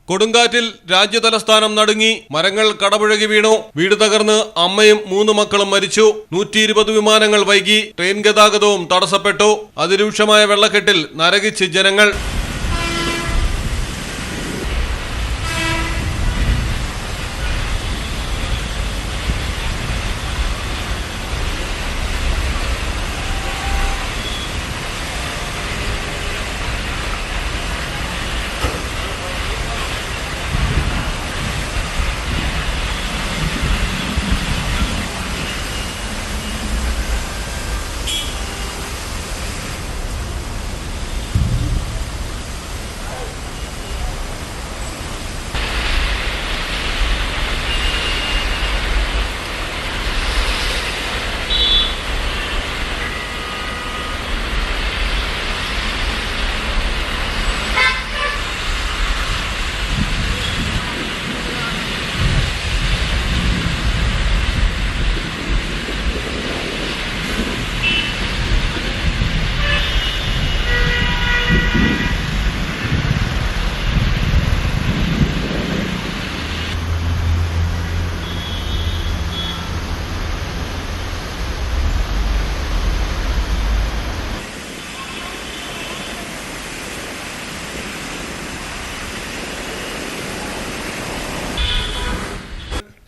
കൊടുങ്കാറ്റിൽ രാജ്യതലസ്ഥാനം നടുങ്ങി. മരങ്ങൾ കടപുഴകി വീണു. വീട് തകർന്ന് അമ്മയും 3 മക്കളും മരിച്ചു. 120 വിമാനങ്ങൾ വൈകി. ട്രെയിൻ ഗതാഗതവും തടസ്സപ്പെട്ടു. അതിരൂക്ഷമായ വെള്ളക്കെട്ടിൽ നരകിച്ച് ജനങ്ങൾ.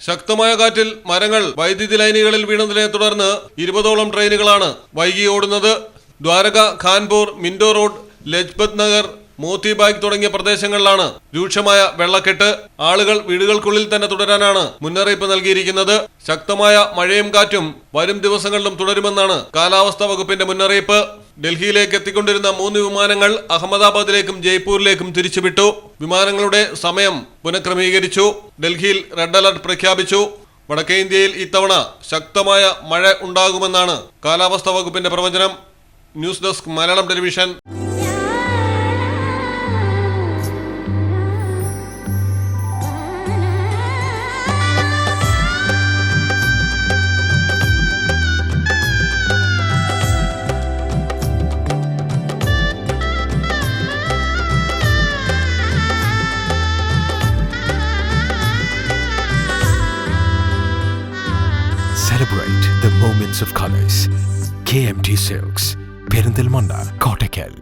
ശക്തമായ കാറ്റിൽ മരങ്ങൾ വൈദ്യുതി ലൈനുകളിൽ വീണതിനെ തുടർന്ന് 20ഓളം ട്രെയിനുകളാണ് വൈകി ഓടുന്നത്. ദ്വാരക, ഖാൻപൂർ, മിൻഡോ റോഡ്, ലജ്പത് നഗർ, മോത്തിബാഗ് തുടങ്ങിയ പ്രദേശങ്ങളിലാണ് രൂക്ഷമായ വെള്ളക്കെട്ട്. ആളുകൾ വീടുകൾക്കുള്ളിൽ തന്നെ തുടരാനാണ് മുന്നറിയിപ്പ് നൽകിയിരിക്കുന്നത്. ശക്തമായ മഴയും കാറ്റും വരും ദിവസങ്ങളിലും തുടരുമെന്നാണ് കാലാവസ്ഥാ വകുപ്പിന്റെ മുന്നറിയിപ്പ്. ഡൽഹിയിലേക്ക് എത്തിക്കൊണ്ടിരുന്ന 3 വിമാനങ്ങൾ അഹമ്മദാബാദിലേക്കും ജയ്പൂരിലേക്കും തിരിച്ചുവിട്ടു. വിമാനങ്ങളുടെ സമയം പുനഃക്രമീകരിച്ചു. ഡൽഹിയിൽ റെഡ് അലർട്ട് പ്രഖ്യാപിച്ചു. വടക്കേ ഇന്ത്യയിൽ ഇത്തവണ ശക്തമായ മഴ ഉണ്ടാകുമെന്നാണ് കാലാവസ്ഥാ വകുപ്പിന്റെ പ്രവചനം. News desk Malayalam television. Celebrate the moments of colors. KMT Silks, Perindalmanda, Kottakkal.